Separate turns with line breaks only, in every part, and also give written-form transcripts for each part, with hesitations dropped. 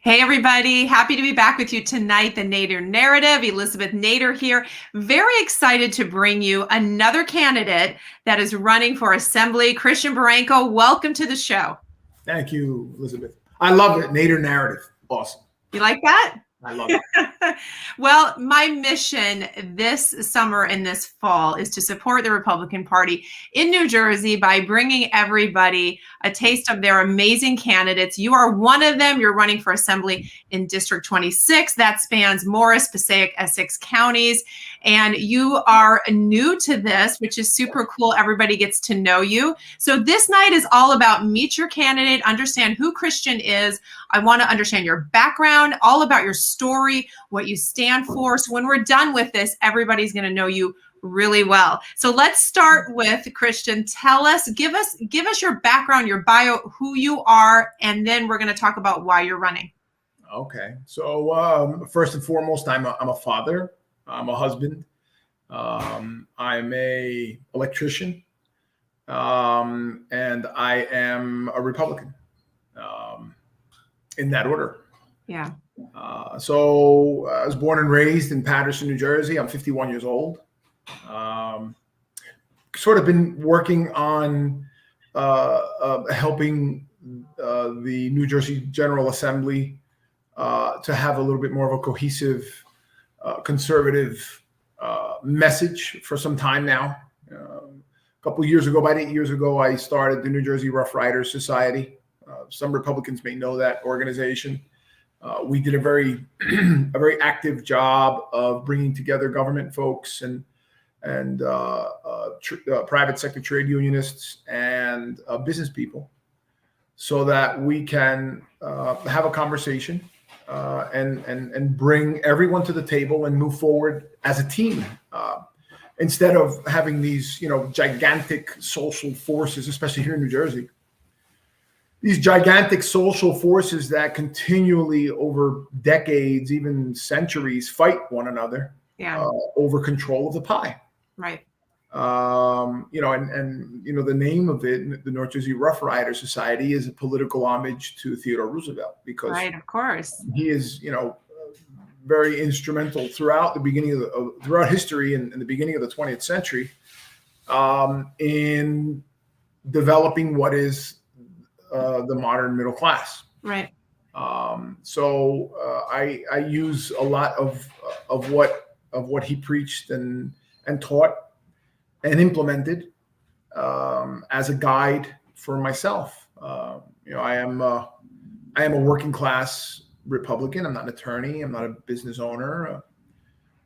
Hey, everybody. Happy to be back with you tonight. The Nader Narrative. Elizabeth Nader here. Very excited to bring you another candidate that is running for Assembly. Christian Barranco, welcome to the show.
Thank you, Elizabeth. I love it. Nader Narrative. Awesome.
You like that?
I love it.
Well, my mission this summer and this fall is to support the Republican Party in New Jersey by bringing everybody a taste of their amazing candidates. You are one of them. You're running for Assembly in District 26. That spans Morris, Passaic, Essex counties. And you are new to this, which is super cool. Everybody gets to know you. So this night is all about meet your candidate, understand who Christian is. I want to understand your background, all about your story, what you stand for. So when we're done with this, everybody's going to know you really well. So let's start with Christian. Tell us, give us your background, your bio, who you are, and then we're going to talk about why you're running.
Okay. So first and foremost, I'm a father. I'm a husband. I'm a electrician, and I am a Republican. In that order.
Yeah.
So I was born and raised in Paterson, New Jersey. I'm 51 years old. Sort of been working on helping the New Jersey General Assembly to have a little bit more of a cohesive, conservative message for some time now. A couple of years ago, about 8 years ago, I started the New Jersey Rough Riders Society. Some Republicans may know that organization. We did a very active job of bringing together government folks and private sector trade unionists and business people, so that we can have a conversation and bring everyone to the table and move forward as a team. Instead of having these, gigantic social forces, especially here in New Jersey. These gigantic social forces that continually over decades, even centuries, fight one another over control of the pie.
Right.
The name of it, the North Jersey Rough Rider Society, is a political homage to Theodore Roosevelt, because
right, of course,
he is, very instrumental throughout the beginning of throughout history and the beginning of the 20th century in developing what is the modern middle class.
Right.
So I use a lot of what he preached and taught and implemented as a guide for myself. I am a working class Republican. I'm not an attorney. I'm not a business owner,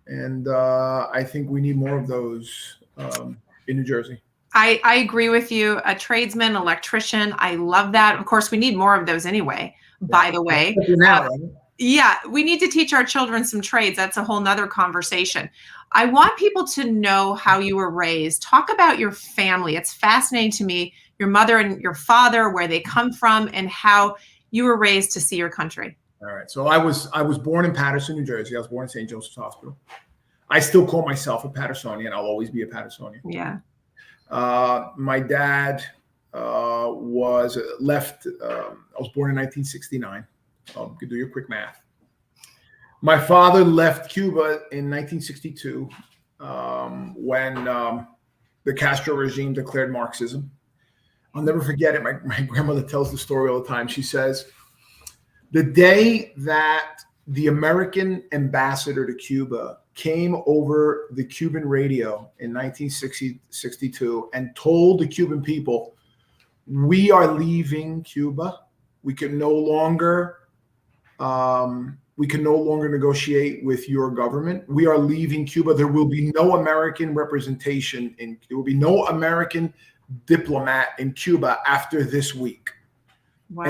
and I think we need more of those in New Jersey.
I agree with you. A tradesman, electrician. I love that. Of course, we need more of those anyway, by the way.
Right?
Yeah, we need to teach our children some trades. That's a whole nother conversation. I want people to know how you were raised. Talk about your family. It's fascinating to me, your mother and your father, where they come from, and how you were raised to see your country.
All right. So I was born in Paterson, New Jersey. I was born in St. Joseph's Hospital. I still call myself a Pattersonian. I'll always be a Pattersonian.
Yeah.
My dad was left. I was born in 1969. You can do your quick math. My father left Cuba in 1962 when the Castro regime declared Marxism. I'll never forget it. My grandmother tells the story all the time. She says, the day that the American ambassador to Cuba came over the Cuban radio in 1962 and told the Cuban people, we are leaving Cuba. We can no longer negotiate with your government. We are leaving Cuba. There will be no American representation there will be no American diplomat in Cuba after this week.
Wow.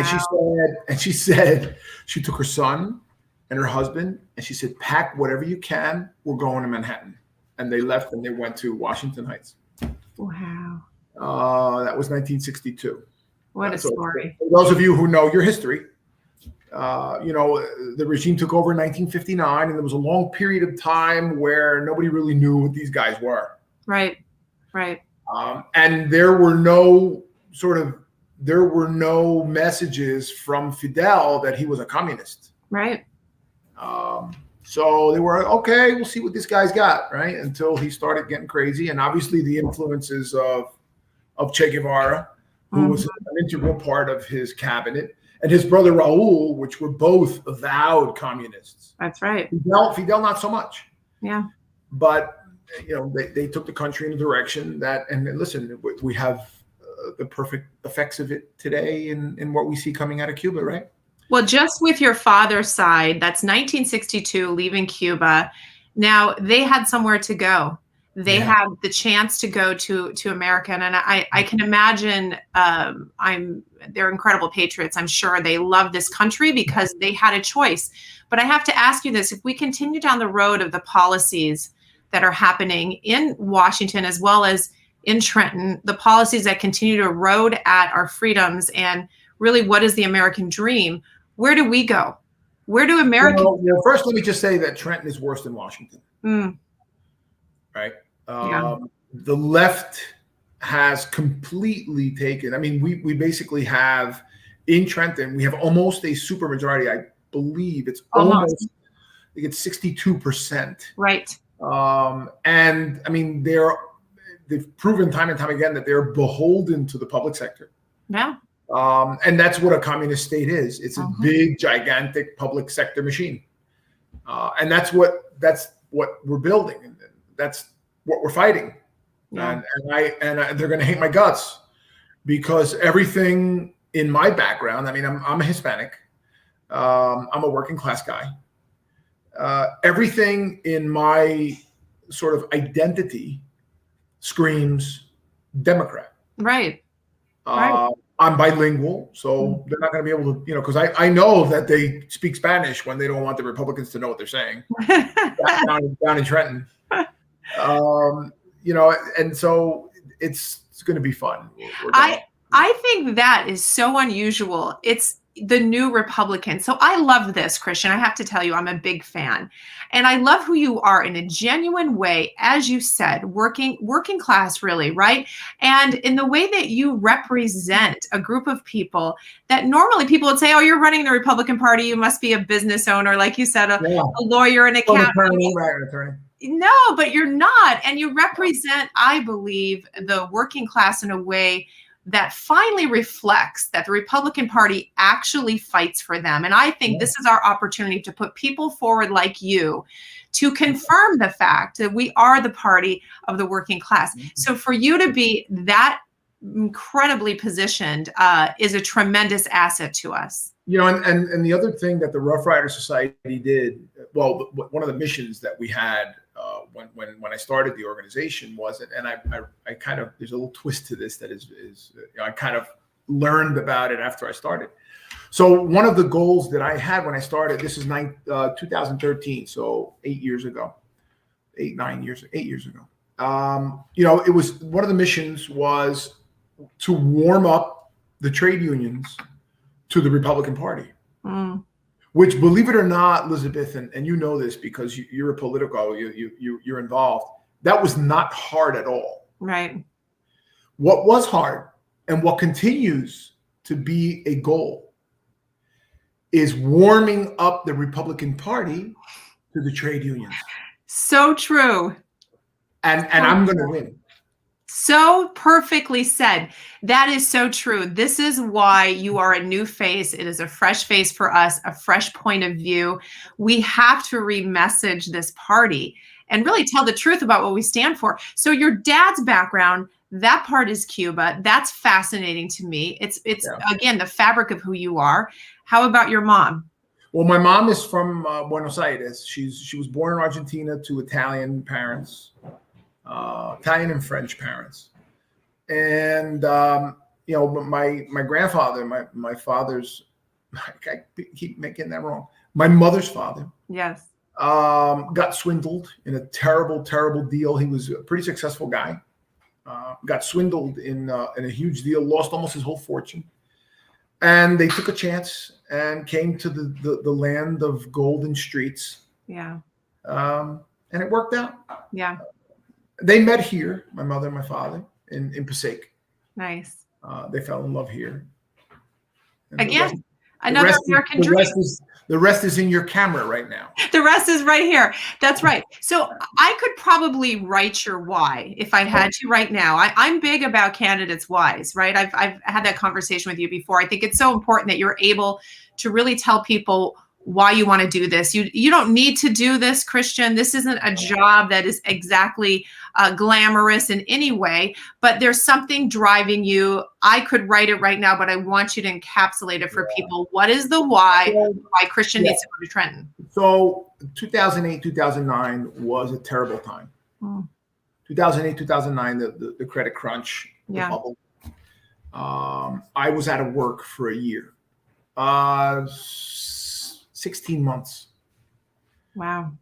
And she said she took her son and her husband, and she said, pack whatever you can. We're going to Manhattan. And they left and they went to Washington Heights.
Wow.
That was 1962.
What a story.
For those of you who know your history, the regime took over in 1959, and there was a long period of time where nobody really knew what these guys were.
Right.
And there were no messages from Fidel that he was a communist.
Right.
So they were okay. We'll see what this guy's got, right? Until he started getting crazy, and obviously the influences of Che Guevara, who was an integral part of his cabinet, and his brother Raul, which were both avowed communists.
That's right.
Fidel not so much.
Yeah.
But they took the country in a direction that, and listen, we have the perfect effects of it today in what we see coming out of Cuba, right?
Well, just with your father's side, that's 1962, leaving Cuba. Now they had somewhere to go. They had the chance to go to America, and I can imagine. They're incredible patriots. I'm sure they love this country because they had a choice. But I have to ask you this: if we continue down the road of the policies that are happening in Washington as well as in Trenton, the policies that continue to erode at our freedoms and really what is the American dream, where do we go? Where do Americans
go? First, let me just say that Trenton is worse than Washington. Right? The left has completely taken, I mean, we basically have in Trenton, we have almost a supermajority. I believe it's almost I think it's 62%.
Right.
And I mean, they've proven time and time again that they're beholden to the public sector.
Yeah.
And that's what a communist state is. It's a big, gigantic public sector machine. And that's what we're building. And that's what we're fighting. Yeah. And they're going to hate my guts because everything in my background, I mean, I'm a Hispanic. I'm a working class guy. Everything in my sort of identity screams Democrat.
Right.
I'm bilingual, so they're not going to be able to, because I know that they speak Spanish when they don't want the Republicans to know what they're saying down in Trenton. And so it's going to be fun.
I think that is so unusual. It's the new Republican. So I love this, Christian. I have to tell you, I'm a big fan. And I love who you are in a genuine way, as you said, working class, really, right? And in the way that you represent a group of people that normally people would say, oh, you're running the Republican Party, you must be a business owner, like you said, a lawyer, an accountant.
An attorney.
No, but you're not. And you represent, I believe, the working class in a way that finally reflects that the Republican Party actually fights for them. And I think this is our opportunity to put people forward like you to confirm the fact that we are the party of the working class. So for you to be that incredibly positioned is a tremendous asset to us.
And the other thing that the Rough Rider Society did, well, one of the missions that we had when I started the organization was, and I kind of, there's a little twist to this that is I kind of learned about it after I started. So one of the goals that I had when I started, this is 2013, so 8 years ago. It was one of the missions was to warm up the trade unions to the Republican Party. Which, believe it or not, Elizabeth, and you know this because you're a political, you're involved. That was not hard at all.
Right.
What was hard and what continues to be a goal is warming up the Republican Party to the trade unions.
So true.
And I'm going to win.
So perfectly said. That is so true. This is why you are a new face. It is a fresh face for us, a fresh point of view. We have to re-message this party and really tell the truth about what we stand for. So your dad's background, that part is Cuba. That's fascinating to me. It's again, the fabric of who you are. How about your mom?
Well, my mom is from Buenos Aires. She was born in Argentina to Italian parents. Italian and French parents, and my grandfather, my father's, I keep making that wrong. My mother's father,
yes,
got swindled in a terrible deal. He was a pretty successful guy. Got swindled in a huge deal, lost almost his whole fortune, and they took a chance and came to the land of golden streets.
Yeah,
and it worked out.
Yeah.
They met here, my mother and my father, in Passaic.
Nice.
They fell in love here. And
again, Another American dream.
The rest is in your camera right now.
The rest is right here. That's right. So I could probably write your why if I had to right now. I'm big about candidates' whys, right? I've had that conversation with you before. I think it's so important that you're able to really tell people why you want to do this. You don't need to do this, Christian. This isn't a job that is exactly glamorous in any way, but there's something driving you. I could write it right now, but I want you to encapsulate it for people. What is the why Christian needs to go to Trenton?
So 2008, 2009 was a terrible time. 2008, 2009, the credit crunch, the bubble. I was out of work for a year. 16 months.
Wow.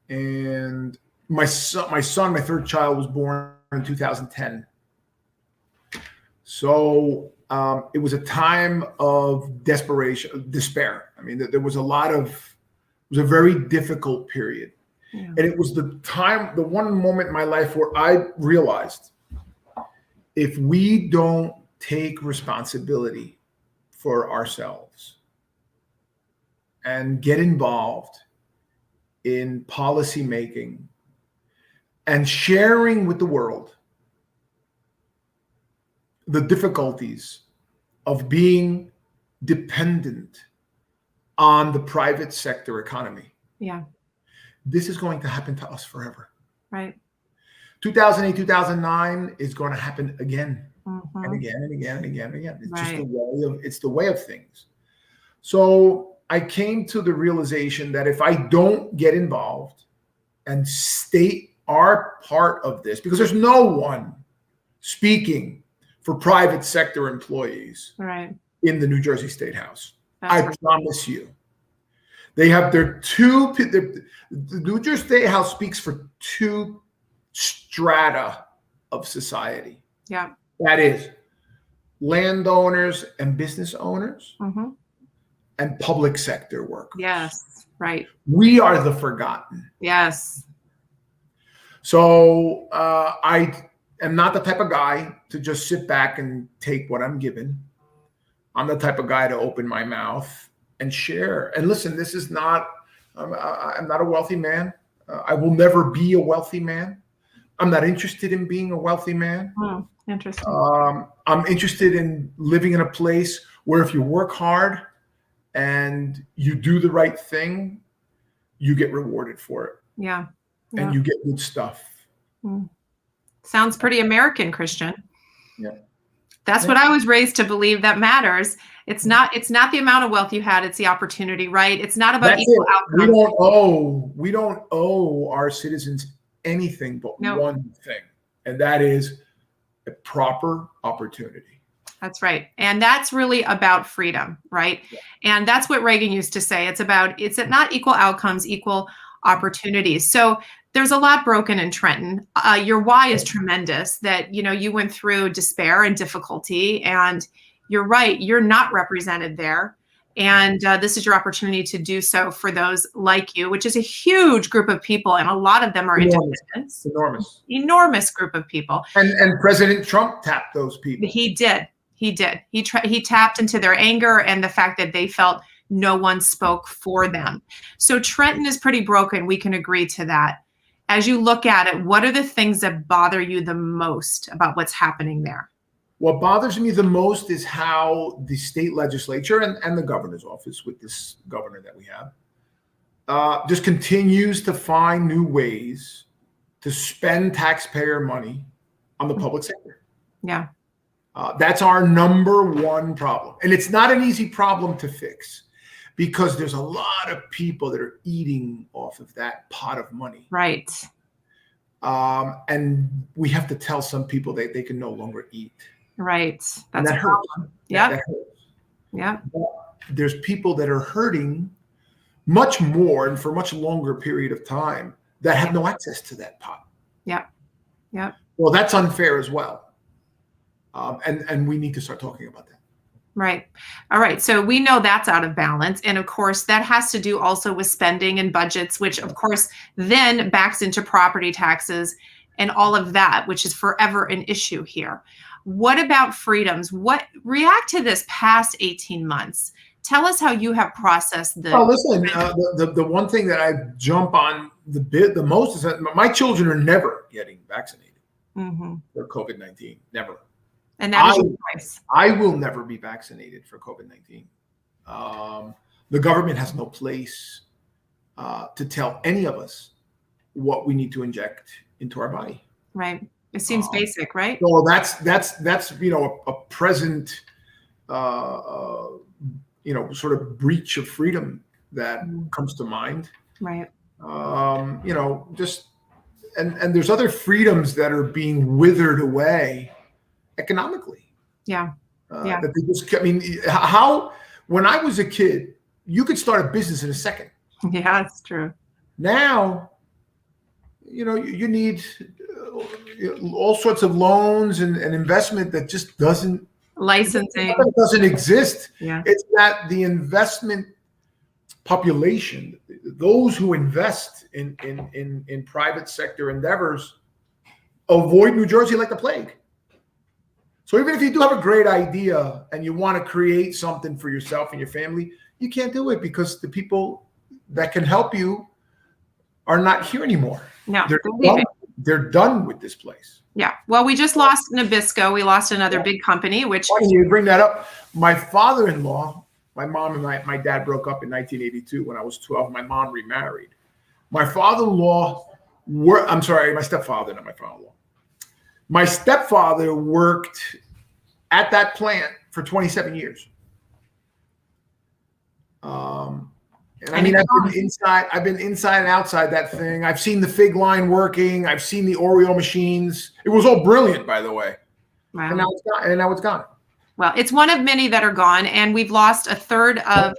And my third child was born in 2010. So it was a time of despair. I mean, there was it was a very difficult period. Yeah. And it was the one moment in my life where I realized if we don't take responsibility for ourselves and get involved in policy making and sharing with the world the difficulties of being dependent on the private sector economy.
Yeah.
This is going to happen to us forever.
Right.
2008, 2009 is going to happen again and again and again and again and again. It's just the way of things. So I came to the realization that if I don't get involved and state our part of this, because there's no one speaking for private sector employees in the New Jersey State House. I promise you. The New Jersey State House speaks for two strata of society.
Yeah.
That is landowners and business owners and public sector workers.
Yes, right.
We are the forgotten.
Yes.
So I am not the type of guy to just sit back and take what I'm given. I'm the type of guy to open my mouth and share. And listen, this is not, I'm not a wealthy man. I will never be a wealthy man. I'm not interested in being a wealthy man.
Oh, interesting.
I'm interested in living in a place where if you work hard and you do the right thing, you get rewarded for it.
Yeah.
And you get good stuff.
Sounds pretty American, Christian.
Yeah.
That's what I was raised to believe that matters. It's not the amount of wealth you had, it's the opportunity, right? It's not about equal outcomes.
We don't owe our citizens anything but one thing, and that is a proper opportunity.
That's right. And that's really about freedom, right? Yeah. And that's what Reagan used to say. It's not equal outcomes, equal opportunities. So there's a lot broken in Trenton. Your why is tremendous, that, you went through despair and difficulty, and you're right, you're not represented there. And this is your opportunity to do so for those like you, which is a huge group of people. And a lot of them are independents. Enormous group of people.
And President Trump tapped those people.
He did. He tapped into their anger and the fact that they felt no one spoke for them. So Trenton is pretty broken. We can agree to that. As you look at it, what are the things that bother you the most about what's happening there?
What bothers me the most is how the state legislature and the governor's office, with this governor that we have, just continues to find new ways to spend taxpayer money on the public sector.
Yeah.
That's our number one problem. And it's not an easy problem to fix, because there's a lot of people that are eating off of that pot of money.
Right.
And we have to tell some people that they can no longer eat.
Right.
That's a problem.
Yeah.
That hurts.
Yeah.
There's people that are hurting much more and for a much longer period of time that have no access to that pot.
Yeah. Yeah.
Well, that's unfair as well. And we need to start talking about that.
Right. All right. So we know that's out of balance. And of course, that has to do also with spending and budgets, which of course then backs into property taxes and all of that, which is forever an issue here. What about freedoms? What react to this past 18 months? Tell us how you have processed the.
Oh, listen, the one thing that I jump on the most is that my children are never getting vaccinated for COVID-19. Never.
And that is your choice.
I will never be vaccinated for COVID-19. The government has no place to tell any of us what we need to inject into our body.
Right. It seems basic, right?
So that's a present sort of breach of freedom that comes to mind.
Right.
Just and there's other freedoms that are being withered away economically.
Yeah.
That they just, I mean, how when I was a kid, you could start a business in a second.
Yeah, that's true.
Now, you need all sorts of loans and investment that just doesn't exist.
Yeah.
It's that the investment population, those who invest in private sector endeavors, avoid New Jersey like the plague. So even if you do have a great idea and you want to create something for yourself and your family, you can't do it because the people that can help you are not here anymore.
No,
they're done with this place.
Yeah. Well, we just lost Nabisco. We lost another big company, which.
Why do you bring that up? My father-in-law, my mom and my dad broke up in 1982 when I was 12. My mom remarried. My father-in-law, my stepfather, not my father-in-law. My stepfather worked at that plant for 27 years. And I mean, I've been inside and outside that thing. I've seen the fig line working. I've seen the Oreo machines. It was all brilliant, by the way.
Wow.
And now it's gone.
Well, it's one of many that are gone, and we've lost a third of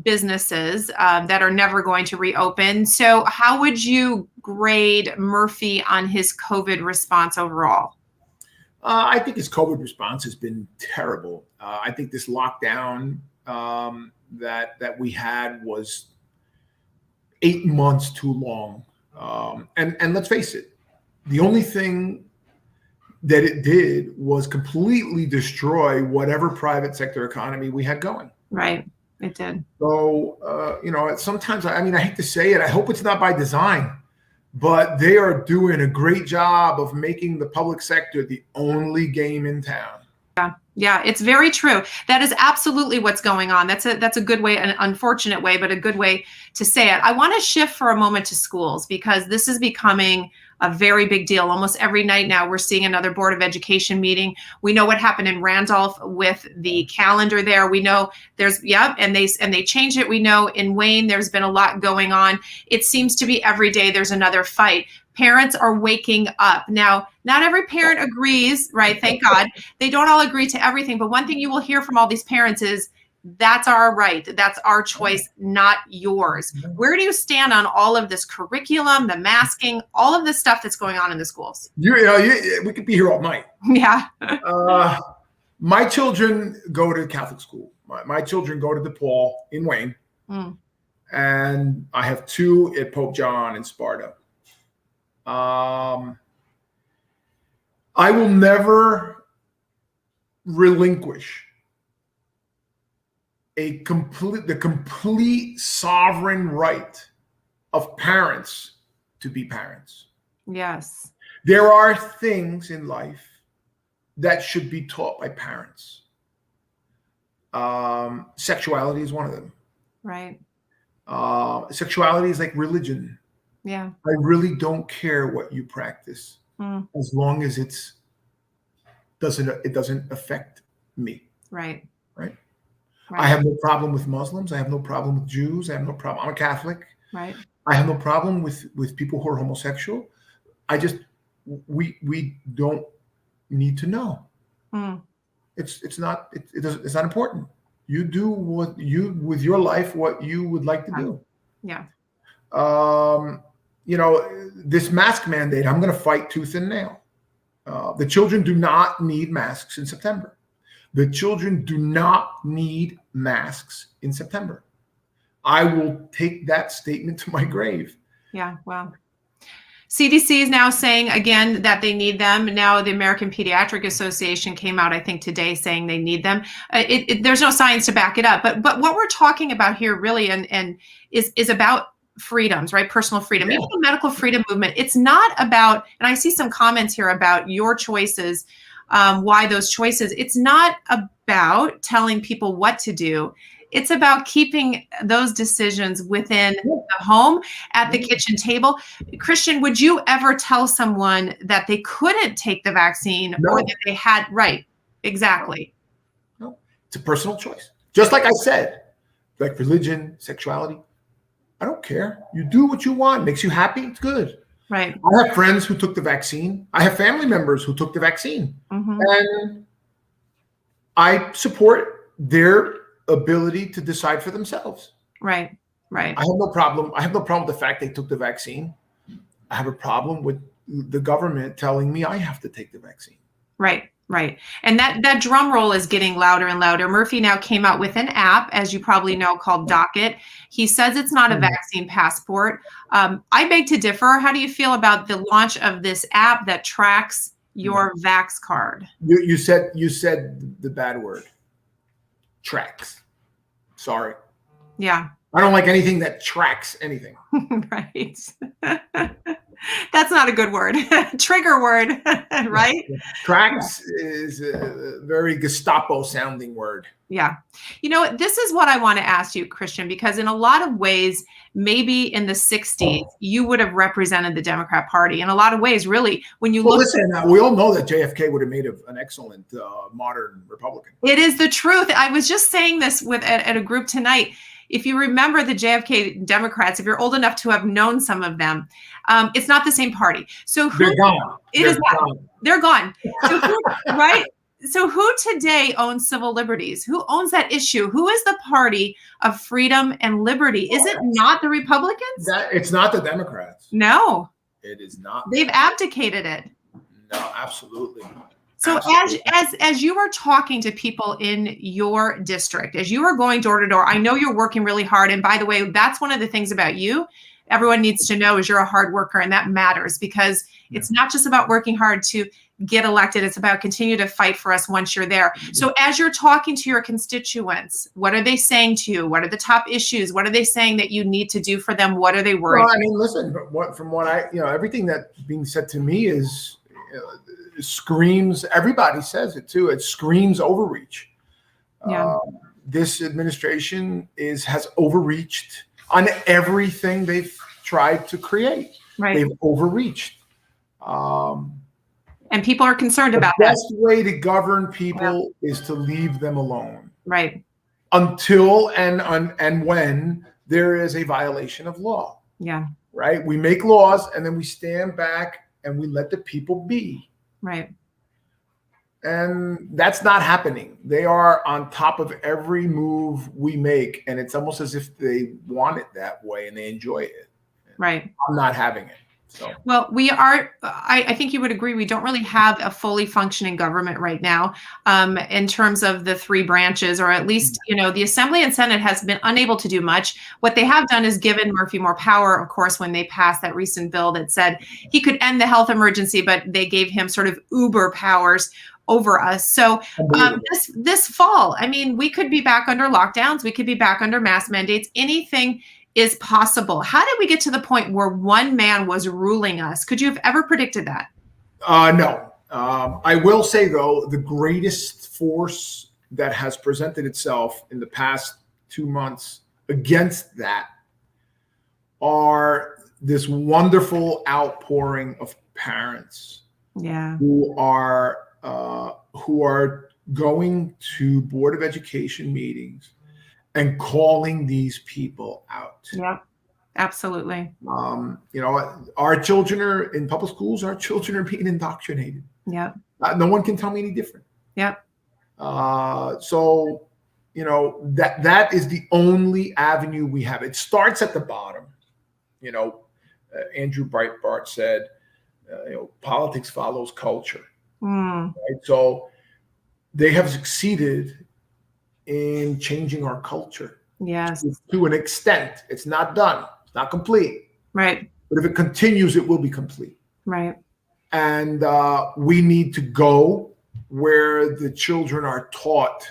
businesses that are never going to reopen. So how would you grade Murphy on his COVID response overall?
I think his COVID response has been terrible. I think this lockdown that we had was 8 months too long. And let's face it, the only thing that it did was completely destroy whatever private sector economy we had going.
Right. It did.
So, sometimes, I hate to say it, I hope it's not by design, but they are doing a great job of making the public sector the only game in town.
Yeah, it's very true. That is absolutely what's going on. That's a good way, an unfortunate way, but a good way to say it. I want to shift for a moment to schools because this is becoming a very big deal. Almost every night now, we're seeing another Board of Education meeting. We know what happened in Randolph with the calendar there. We know and they changed it. We know in Wayne, there's been a lot going on. It seems to be every day there's another fight. Parents are waking up. Now, not every parent agrees, right? Thank God. They don't all agree to everything. But one thing you will hear from all these parents is, that's our right. That's our choice, not yours. Where do you stand on all of this curriculum, the masking, all of this stuff that's going on in the schools?
We could be here all night.
Yeah.
My children go to Catholic school. My children go to DePaul in Wayne. And I have 2 at Pope John in Sparta. I will never relinquish the complete sovereign right of parents to be parents.
Yes.
There are things in life that should be taught by parents. Sexuality is one of them.
Right.
Sexuality is like religion.
Yeah.
I really don't care what you practice as long as it doesn't affect me.
Right.
Right. I have no problem with Muslims. I have no problem with Jews. I have no problem. I'm a Catholic.
Right. I
have no problem with people who are homosexual. We don't need to know. It's not important. You do with your life what you would like to do.
Yeah.
This mask mandate, I'm going to fight tooth and nail. The children do not need masks in September. The children do not need masks in September. I will take that statement to my grave.
Yeah. Wow. CDC is now saying again that they need them. Now the American Pediatric Association came out, I think today, saying they need them. There's no science to back it up, but what we're talking about here really and is about freedoms, right? Personal freedom, even the medical freedom movement. It's not about, and I see some comments here about your choices, why those choices. It's not about telling people what to do. It's about keeping those decisions within the home, at the kitchen table. Christian, would you ever tell someone that they couldn't take the vaccine or that they had, right? Exactly.
No, it's a personal choice. Just like I said, like religion, sexuality, I don't care. You do what you want. Makes you happy, it's good.
Right.
I have friends who took the vaccine. I have family members who took the vaccine. And I support their ability to decide for themselves.
Right. Right.
I have no problem. I have no problem with the fact they took the vaccine. I have a problem with the government telling me I have to take the vaccine. Right.
Right. And that drum roll is getting louder and louder. Murphy now came out with an app, as you probably know, called Docket. He says it's not a vaccine passport. I beg to differ. How do you feel about the launch of this app that tracks your Vax card?
You said the bad word. Tracks. Sorry.
Yeah.
I don't like anything that tracks anything.
Right. That's not a good word. Trigger word, right?
Tracks is a very Gestapo sounding word.
Yeah. You know, this is what I want to ask you, Christian, because in a lot of ways, maybe in the 60s, you would have represented the Democrat Party. In a lot of ways, really, when you look.
Listen, we all know that JFK would have made an excellent modern Republican.
It is the truth. I was just saying this at a group tonight. If you remember the JFK Democrats, if you're old enough to have known some of them, it's not the same party. So
they're gone.
They're gone. So right? So who today owns civil liberties? Who owns that issue? Who is the party of freedom and liberty? Is it not the Republicans?
It's not the Democrats.
No.
It is not.
They've abdicated it.
No, absolutely.
So as you are talking to people in your district, as you are going door to door, I know you're working really hard. And by the way, that's one of the things about you. Everyone needs to know is you're a hard worker, and that matters because it's not just about working hard to get elected. It's about continue to fight for us once you're there. So as you're talking to your constituents, what are they saying to you? What are the top issues? What are they saying that you need to do for them? What are they worried about?
I mean, listen, from what I, everything that's being said to me is screams, everybody says it too. It screams overreach.
Yeah.
This administration has overreached on everything they've tried to create.
Right.
They've overreached.
And people are concerned about that.
The best way to govern people is to leave them alone.
Right.
Until and when there is a violation of law.
Yeah.
Right. We make laws and then we stand back and we let the people be.
Right.
And that's not happening. They are on top of every move we make. And it's almost as if they want it that way and they enjoy it.
Right.
I'm not having it. So.
Well, we are, I think you would agree, we don't really have a fully functioning government right now in terms of the three branches, or at least, the Assembly and Senate has been unable to do much. What they have done is given Murphy more power, of course, when they passed that recent bill that said he could end the health emergency, but they gave him sort of uber powers over us. So this fall, I mean, we could be back under lockdowns. We could be back under mask mandates. Anything is possible. How did we get to the point where one man was ruling us? Could you have ever predicted that?
No. I will say, though, the greatest force that has presented itself in the past 2 months against that are this wonderful outpouring of parents who are going to Board of Education meetings and calling these people out.
Yeah, absolutely.
Our children are in public schools. Our children are being indoctrinated.
Yeah.
No one can tell me any different.
Yeah.
So, that is the only avenue we have. It starts at the bottom. Andrew Breitbart said, politics follows culture. Right? So they have succeeded in changing our culture.
Yes.
To an extent. It's not done. It's not complete.
Right.
But if it continues, it will be complete.
Right.
And we need to go where the children are taught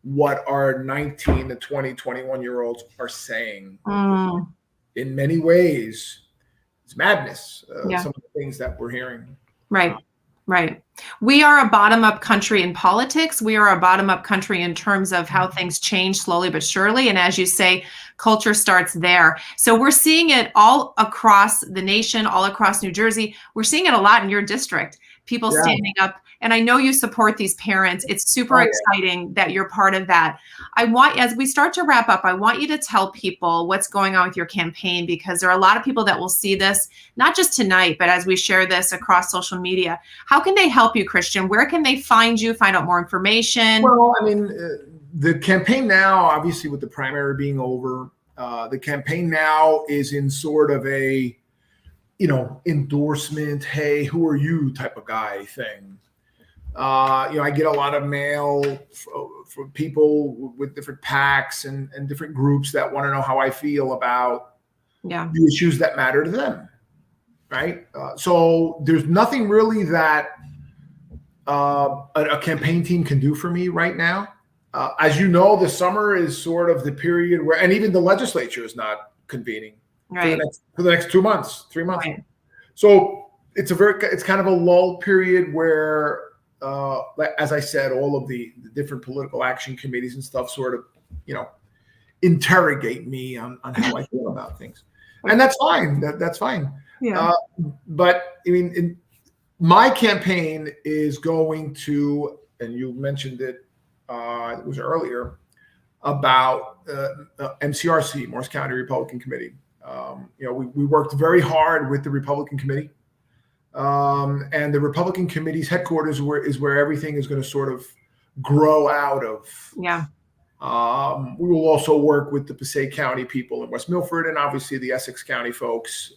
what our 19 to 20, 21-year-olds are saying. In many ways, it's madness, some of the things that we're hearing.
Right. Right. We are a bottom-up country in politics. We are a bottom-up country in terms of how things change slowly but surely. And as you say, culture starts there. So we're seeing it all across the nation, all across New Jersey. We're seeing it a lot in your district, people standing up. And I know you support these parents. It's super exciting that you're part of that. I want, as we start to wrap up, I want you to tell people what's going on with your campaign, because there are a lot of people that will see this, not just tonight, but as we share this across social media. How can they help you, Christian? Where can they find you, find out more information?
Well, I mean, the campaign now, obviously with the primary being over, the campaign now is in sort of a, endorsement, hey, who are you type of guy thing. I get a lot of mail from people with different PACs and different groups that want to know how I feel about the issues that matter to them, right? So there's nothing really that a campaign team can do for me right now. As you know, the summer is sort of the period where, and even the legislature is not convening for the next 2 months, 3 months. Right. So it's kind of a lull period where, as I said, all of the different political action committees and stuff sort of, interrogate me on how I feel about things. And that's fine. That's fine. Yeah. But I mean, my campaign is going to, and you mentioned it, it was earlier, about MCRC, Morris County Republican Committee. We worked very hard with the Republican Committee. And the Republican Committee's headquarters is where everything is going to sort of grow out of. Yeah. We will also work with the Passaic County people in West Milford, and obviously the Essex County folks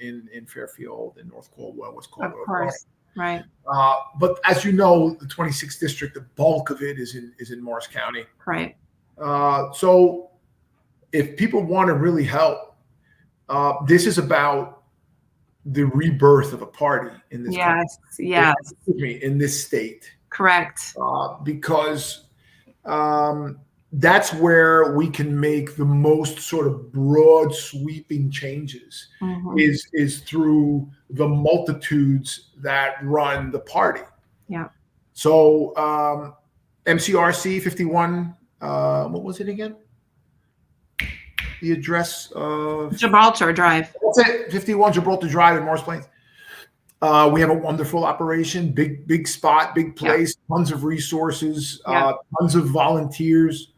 in Fairfield and North Caldwell, West Caldwell.
Of course. Right.
But as you know, the 26th district, the bulk of it is in Morris County.
Right.
So if people want to really help, this is about the rebirth of a party in this country.
Yes.
In this state.
Correct.
Because that's where we can make the most sort of broad sweeping changes is through the multitudes that run the party.
Yeah.
So MCRC 51, what was it again? The address of
Gibraltar Drive.
That's it, 51 Gibraltar Drive in Morris Plains. We have a wonderful operation, big spot, big place, tons of resources, tons of volunteers.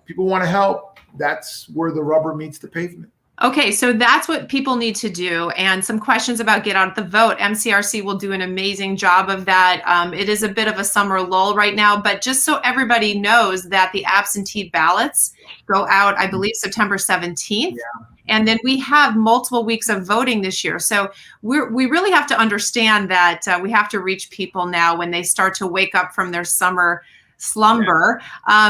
People want to help. That's where the rubber meets the pavement.
Okay, so that's what people need to do. And some questions about get out the vote. MCRC will do an amazing job of that. It is a bit of a summer lull right now, but just so everybody knows that the absentee ballots go out, I believe, September 17th. Yeah. And then we have multiple weeks of voting this year. So we really have to understand that we have to reach people now when they start to wake up from their summer slumber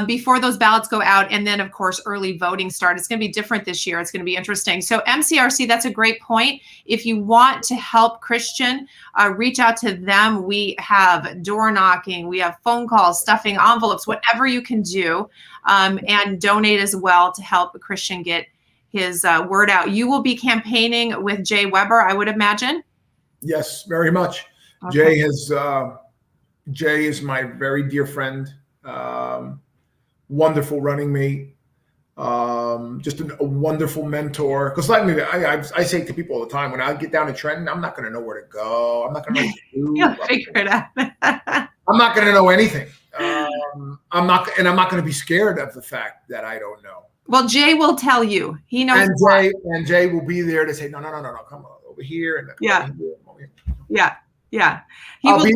before those ballots go out. And then, of course, early voting start. It's going to be different this year. It's going to be interesting. So MCRC, that's a great point. If you want to help Christian, reach out to them. We have door knocking. We have phone calls, stuffing envelopes, whatever you can do, and donate as well to help Christian get his word out. You will be campaigning with Jay Weber, I would imagine.
Yes, very much. Okay. Jay is my very dear friend, wonderful running mate, just a wonderful mentor. Because I say to people all the time, when I get down to Trenton, I'm not going to know where to go. I'm not going to know what to do.
You'll figure it out.
I'm not going to know anything. I'm not going to be scared of the fact that I don't know.
Well, Jay will tell you. He knows.
And Jay will be there to say, no, come on over here. And
Yeah.
I'll be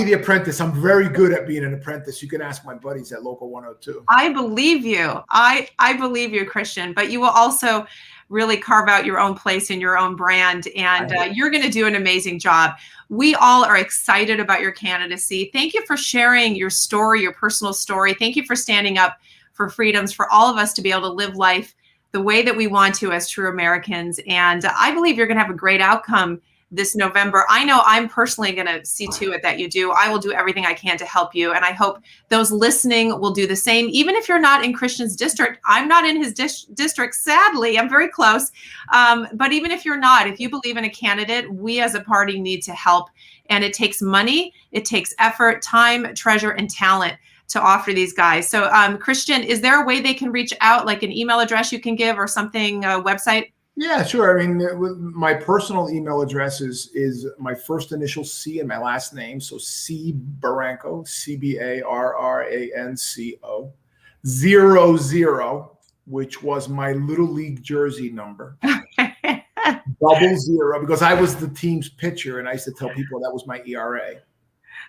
the apprentice. I'm very good at being an apprentice. You can ask my buddies at Local 102.
I believe you. I believe you, Christian, but you will also really carve out your own place and your own brand, and you're going to do an amazing job. We all are excited about your candidacy. Thank you for sharing your story, your personal story. Thank you for standing up for freedoms for all of us to be able to live life the way that we want to as true Americans. And I believe you're going to have a great outcome this November. I know I'm personally going to see to it that you do. I will do everything I can to help you. And I hope those listening will do the same. Even if you're not in Christian's district, I'm not in his district, sadly. I'm very close. But even if you're not, if you believe in a candidate, we as a party need to help. And it takes money, it takes effort, time, treasure, and talent to offer these guys. So Christian, is there a way they can reach out, like an email address you can give or something, a website?
Yeah, sure. I mean, my personal email address is my first initial C and my last name. So C Barranco, CBARRANCO 00, which was my little league jersey number. 00, because I was the team's pitcher and I used to tell people that was my ERA.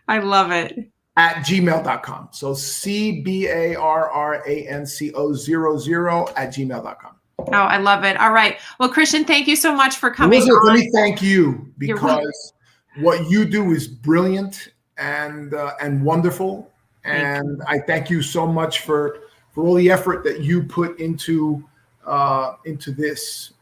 I love it.
At gmail.com. So CBARRANCO 00 @ gmail.com.
Oh, I love it. All right. Well, Christian, thank you so much for coming
Elizabeth,
on.
let me thank you, because what you do is brilliant and wonderful. And I thank you so much for all the effort that you put into this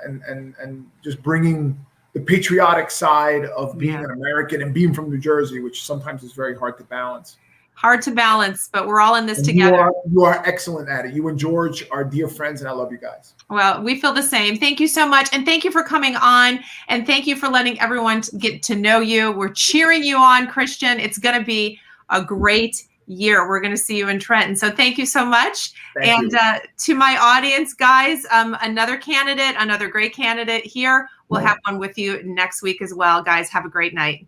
and just bringing the patriotic side of being an American and being from New Jersey, which sometimes is very hard to balance.
Hard to balance, but we're all in this together.
You are excellent at it. You and George are dear friends, and I love you guys.
Well, we feel the same. Thank you so much. And thank you for coming on. And thank you for letting everyone get to know you. We're cheering you on, Christian. It's going to be a great year. We're going to see you in Trenton. So thank you so much.
Thank you.
To my audience, guys, another great candidate here. We'll have one with you next week as well. Guys, have a great night.